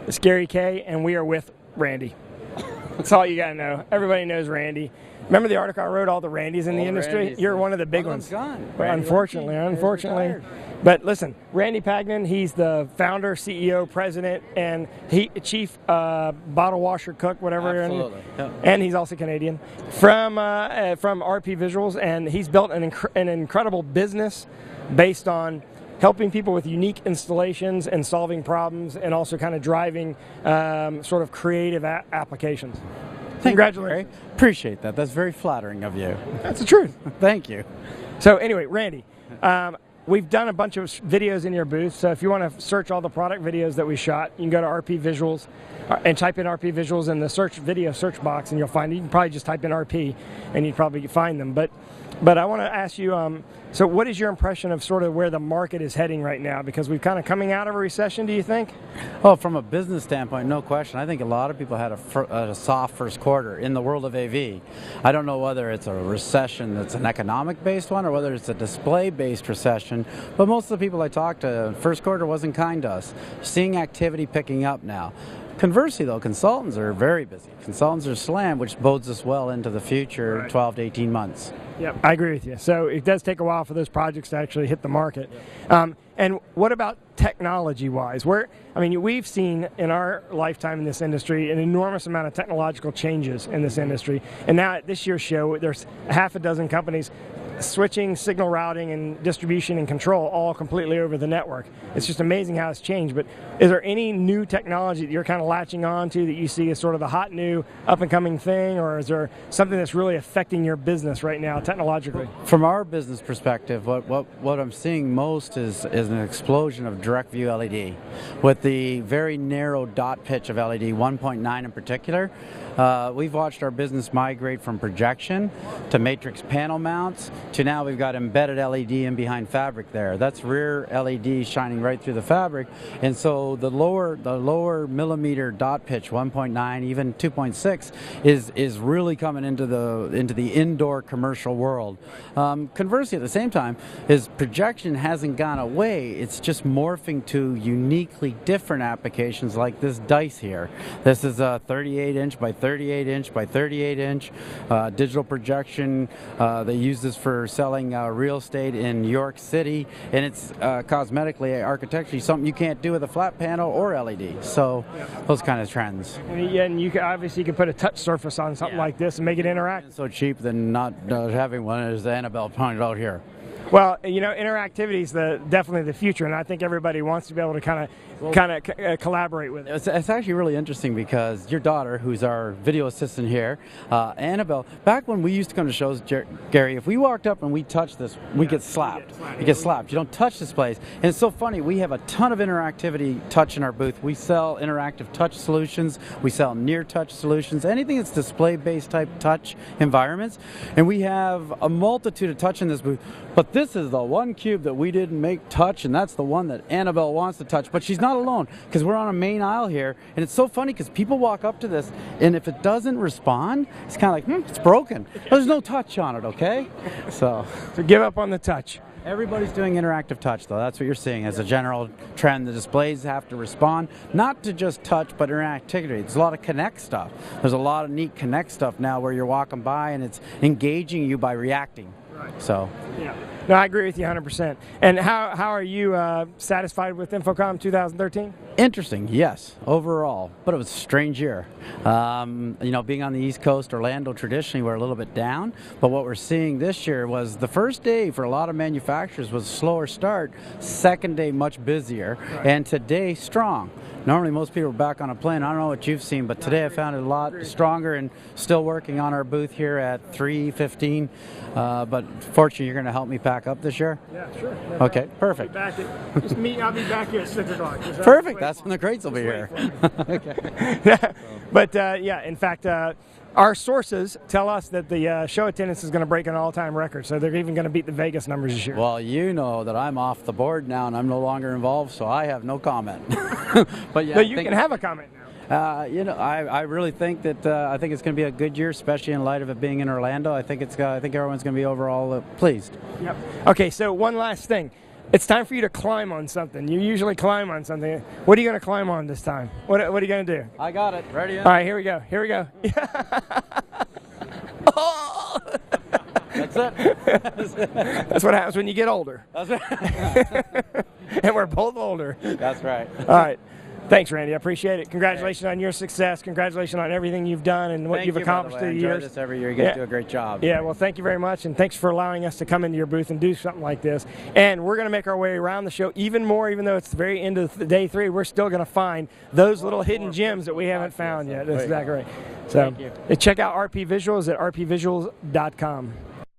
It's Gary Kayye, and we are with Randy. That's all you got to know. Everybody knows Randy. Remember the article I wrote, all the Randys in the industry? Randy's, You're one of the big ones. Gone. Unfortunately. But listen, Randy Pagnan, he's the founder, CEO, president, and chief bottle washer cook, whatever. Absolutely. And he's also Canadian from RP Visuals, and he's built an incredible business based on helping people with unique installations and solving problems, and also kind of driving sort of creative applications. Congratulations. Appreciate that. That's very flattering of you. That's the truth. Thank you. So anyway, Randy, we've done a bunch of videos in your booth, so if you want to search all the product videos that we shot, you can go to RP Visuals and type in RP Visuals in the video search box, and you'll find it. You can probably just type in RP, and you'd probably find them. But I want to ask you, so what is your impression of sort of where the market is heading right now? Because we're kind of coming out of a recession, do you think? Well, from a business standpoint, no question. I think a lot of people had a soft first quarter in the world of AV. I don't know whether it's a recession that's an economic-based one or whether it's a display-based recession, but most of the people I talked to, first quarter wasn't kind to us. Seeing activity picking up now. Conversely, though, consultants are very busy. Consultants are slammed, which bodes us well into the future, right. 12 to 18 months. Yep, I agree with you. So it does take a while for those projects to actually hit the market. Yep. And what about technology-wise? We've seen in our lifetime in this industry an enormous amount of technological changes in this industry. And now at this year's show, there's half a dozen companies switching signal routing and distribution and control all completely over the network. It's just amazing how it's changed. But is there any new technology that you're kind of latching on to that you see as sort of the hot new up-and-coming thing, or is there something that's really affecting your business right now technologically? From our business perspective, what I'm seeing most is an explosion of direct view LED. With the very narrow dot pitch of LED, 1.9 in particular, we've watched our business migrate from projection to matrix panel mounts to now we've got embedded LED in behind fabric there. That's rear LED shining right through the fabric, and so the lower millimeter dot pitch, 1.9, even 2.6, is really coming into the indoor commercial world. Conversely, at the same time, is projection hasn't gone away. It's just morphing to uniquely different applications like this dice here. This is a 38 inch by 38 inch by 38 inch digital projection. They use this for selling real estate in New York City, and it's cosmetically, architecturally, something you can't do with a flat panel or LED. So those kind of trends. And you can put a touch surface on something like this and make it interactive. It's so cheap than not having one, as Annabelle pointed out here. Well, interactivity is definitely the future, and I think everybody wants to be able to kind of collaborate with it. It's actually really interesting because your daughter, who's our video assistant here, Annabelle, back when we used to come to shows, Gary, if we walked up and we touched this, we get slapped. You get slapped. You don't touch displays. And it's so funny, we have a ton of interactivity touch in our booth. We sell interactive touch solutions. We sell near touch solutions, anything that's display-based type touch environments. And we have a multitude of touch in this booth. But this is the one cube that we didn't make touch, and that's the one that Annabelle wants to touch. But she's not alone, because we're on a main aisle here, and it's so funny because people walk up to this, and if it doesn't respond, it's kind of like, it's broken. There's no touch on it, okay? So give up on the touch. Everybody's doing interactive touch, though. That's what you're seeing as a general trend. The displays have to respond, not to just touch, but interactivity. There's a lot of Connect stuff. There's a lot of neat Connect stuff now where you're walking by, and it's engaging you by reacting. Right. So, yeah. No, I agree with you 100%. And how are you satisfied with InfoComm 2013? Interesting, yes, overall. But it was a strange year. Being on the East Coast, Orlando, traditionally, we're a little bit down. But what we're seeing this year was the first day for a lot of manufacturers was a slower start. Second day, much busier. Right. And today, strong. Normally, most people are back on a plane. I don't know what you've seen, but today I found it a lot stronger, and still working on our booth here at 3:15. But fortunately, you're going to help me pack up this year? Yeah, sure. Okay, perfect. I'll be back here at 6 o'clock. Perfect. That's when the crates will be here. Okay. But in fact, our sources tell us that the show attendance is going to break an all-time record, so they're even going to beat the Vegas numbers this year. Well, you know that I'm off the board now, and I'm no longer involved, so I have no comment. But yeah, you can have a comment now. I really think that I think it's going to be a good year, especially in light of it being in Orlando. I think everyone's going to be overall pleased. Yep. Okay, so one last thing. It's time for you to climb on something. You usually climb on something. What are you going to climb on this time? What are you going to do? I got it. Ready? All right, here we go. Here we go. Oh! That's it. That's what happens when you get older. That's right. And we're both older. That's right. All right. Thanks, Randy. I appreciate it. Congratulations on your success. Congratulations on everything you've done and what you've accomplished through the years. I enjoy this every year. You guys do a great job. Yeah, well, thank you very much, and thanks for allowing us to come into your booth and do something like this. And we're going to make our way around the show even more, even though it's the very end of day 3. We're still going to find those little hidden gems that we haven't found yet. That's exactly right. So check out RP Visuals at rpvisuals.com.